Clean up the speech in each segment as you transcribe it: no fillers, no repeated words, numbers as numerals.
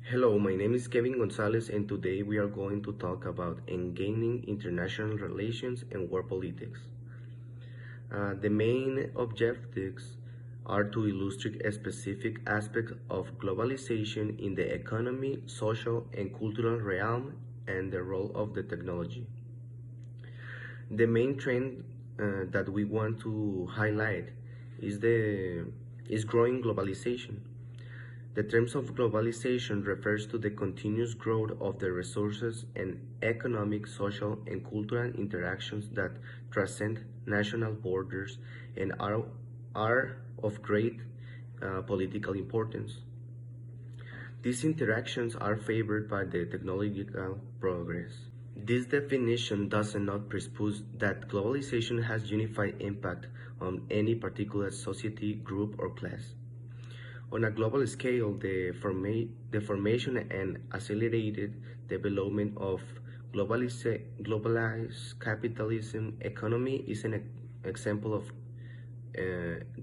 Hello, my name is Kevin Gonzalez, and today we are going to talk about enganing international relations and world politics. The main objectives are to illustrate a specific aspect of globalization in the economy, social, and cultural realm and the role of the technology. The main trend that we want to highlight is growing globalization. The terms of globalization refers to the continuous growth of the resources and economic, social, and cultural interactions that transcend national borders and are of great political importance. These interactions are favored by the technological progress. This definition does not presuppose that globalization has unified impact on any particular society, group, or class. On a global scale, the formation and accelerated development of globalized capitalism economy is an example of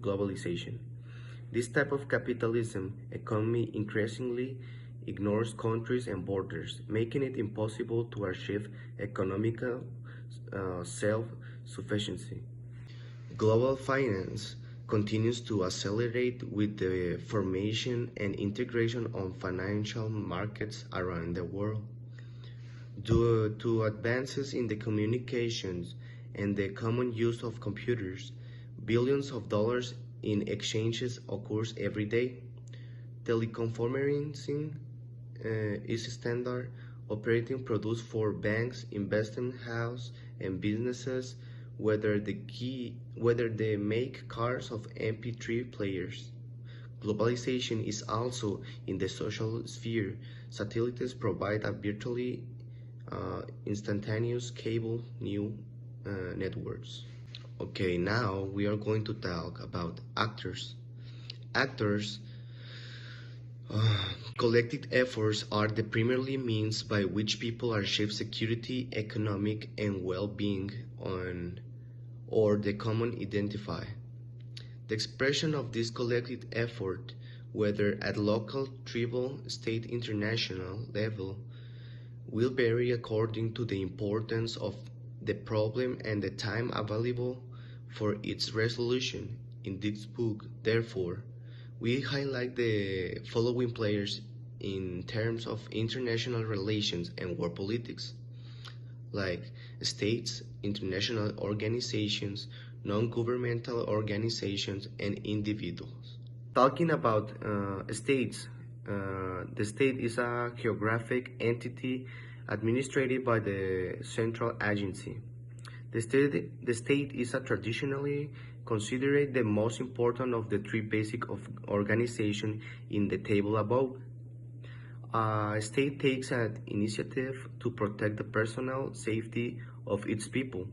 globalization. This type of capitalism economy increasingly ignores countries and borders, making it impossible to achieve economical self-sufficiency. Global finance continues to accelerate with the formation and integration of financial markets around the world. Due to advances in the communications and the common use of computers, billions of dollars in exchanges occurs every day. Teleconferencing is standard operating product for banks, investment houses, and businesses, whether they make cars of MP3 players. Globalization is also in the social sphere. Satellites provide a virtually instantaneous cable new networks. Okay, now we are going to talk about actors. Actors Collective efforts are the primary means by which people achieve security, economic, and well-being on or the common identify. The expression of this collective effort, whether at local, tribal, state, international level, will vary according to the importance of the problem and the time available for its resolution. In this book, therefore, we highlight the following players in terms of international relations and world politics, like states, international organizations, non-governmental organizations, and individuals. Talking about states, the state is a geographic entity administered by the central agency. The state is traditionally considered the most important of the three basic organizations in the table above. A state takes an initiative to protect the personal safety of its people,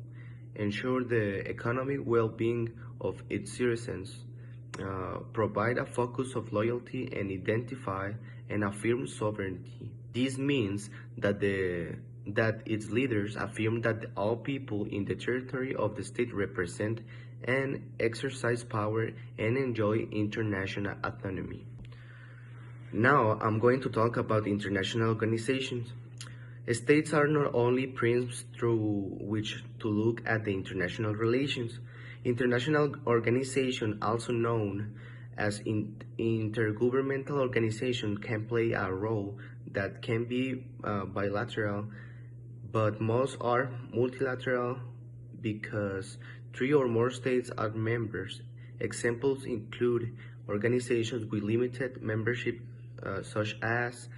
ensure the economic well-being of its citizens, provide a focus of loyalty, and identify and affirm sovereignty. This means that its leaders affirm that all people in the territory of the state represent and exercise power and enjoy international autonomy. Now I'm going to talk about international organizations. States are not only prisms through which to look at the international relations. International organizations, also known as intergovernmental organizations, can play a role that can be bilateral, but most are multilateral because three or more states are members. Examples include organizations with limited membership such as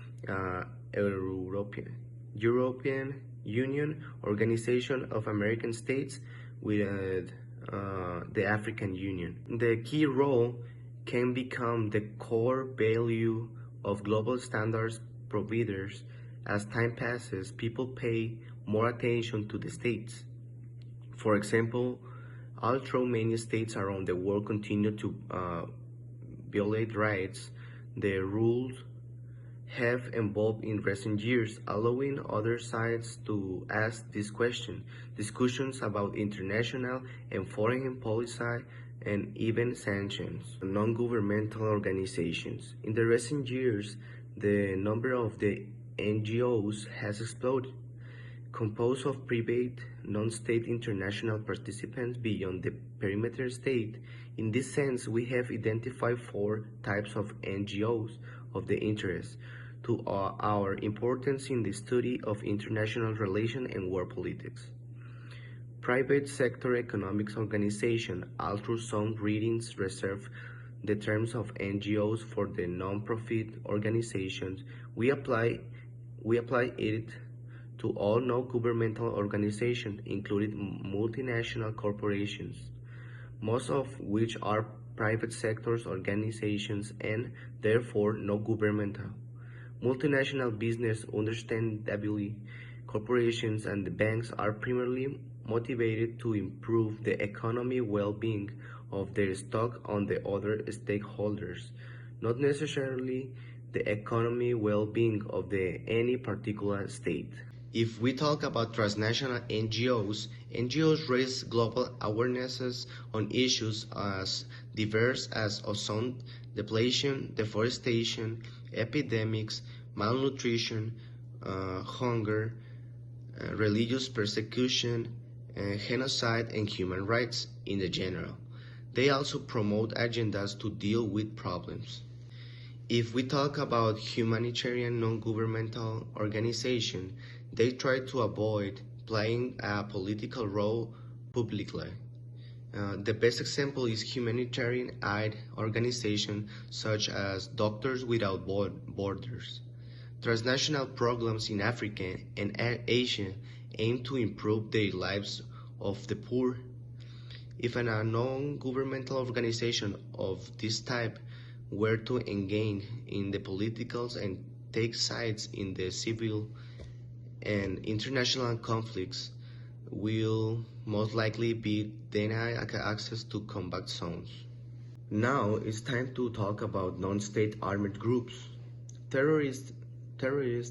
European Union, Organization of American States, with the African Union. The key role can become the core value of global standards providers. As time passes, people pay more attention to the states. For example, although many states around the world continue to violate rights, the rules have evolved in recent years, allowing other sides to ask this question. Discussions about international and foreign policy and even sanctions. Non-governmental organizations. In the recent years, the number of the NGOs has exploded, composed of private, non-state international participants beyond the perimeter state. In this sense, we have identified four types of NGOs of the interest to our importance in the study of international relations and world politics. Private sector economic organization, although some readings reserve the terms of NGOs for the non-profit organizations, we apply it to all non-governmental organizations, including multinational corporations, most of which are private sector organizations and therefore non-governmental. Multinational business, understandably, corporations and the banks are primarily motivated to improve the economic well-being of their stock and the other stakeholders, not necessarily the economic well-being of any particular state. If we talk about transnational NGOs, NGOs raise global awarenesses on issues as diverse as ozone depletion, deforestation, epidemics, malnutrition, hunger, religious persecution, genocide, and human rights in the general. They also promote agendas to deal with problems. If we talk about humanitarian non-governmental organizations, they try to avoid playing a political role publicly. The best example is humanitarian aid organizations such as Doctors Without Borders. Transnational programs in Africa and Asia aim to improve the lives of the poor. If a non-governmental organization of this type were to engage in the politicals and take sides in the civil and international conflicts, will most likely be denied access to combat zones. Now it's time to talk about non-state armed groups. Terrorists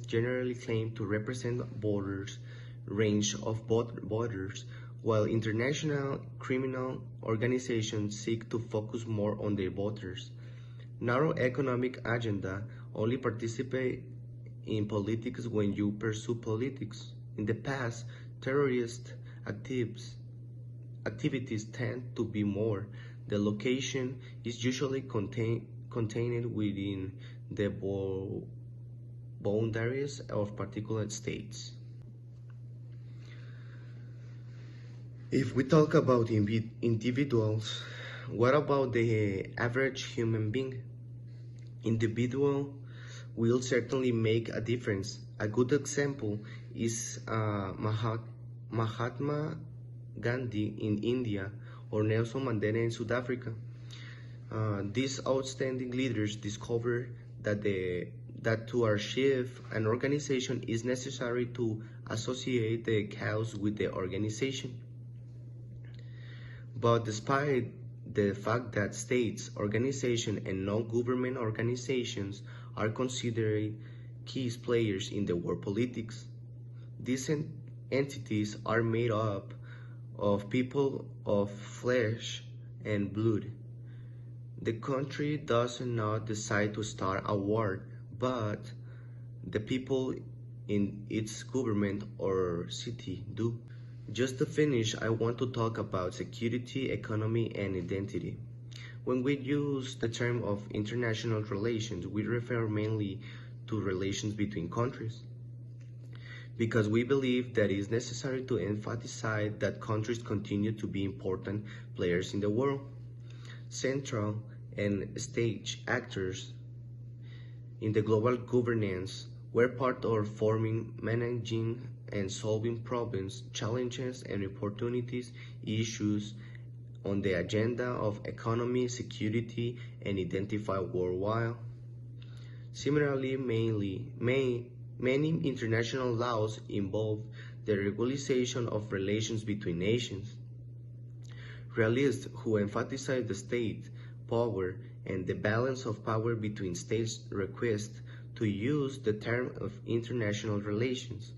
generally claim to represent borders, range of borders, while international criminal organizations seek to focus more on their borders. Narrow economic agenda only participate in politics when you pursue politics. In the past, terrorist activities tend to be more. The location is usually contained within the boundaries of particular states. If we talk about individuals, what about the average human being? Individual will certainly make a difference. A good example is Mahatma Gandhi in India or Nelson Mandela in South Africa. These outstanding leaders discovered that to achieve an organization is necessary to associate the cause with the organization. But despite the fact that states, organizations, and non-government organizations are considered key players in the world politics, these entities are made up of people of flesh and blood. The country does not decide to start a war, but the people in its government or city do. Just to finish, I want to talk about security, economy, and identity. When we use the term of international relations, we refer mainly to relations between countries, because we believe that it is necessary to emphasize that countries continue to be important players in the world, central and stage actors in the global governance. We're part of forming, managing, and solving problems, challenges, and opportunities, issues on the agenda of economy, security, and identify worldwide. Similarly, many international laws involve the regulation of relations between nations. Realists who emphasize the state power and the balance of power between states request to use the term of international relations.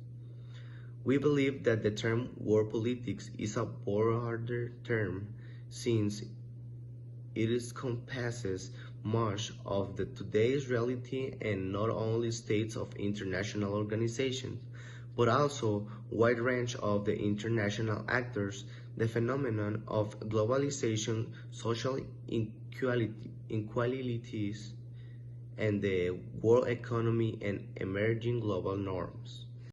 We believe that the term world politics is a broader term since it encompasses much of the today's reality and not only states of international organizations, but also wide range of the international actors, the phenomenon of globalization, social inequalities, and the world economy and emerging global norms.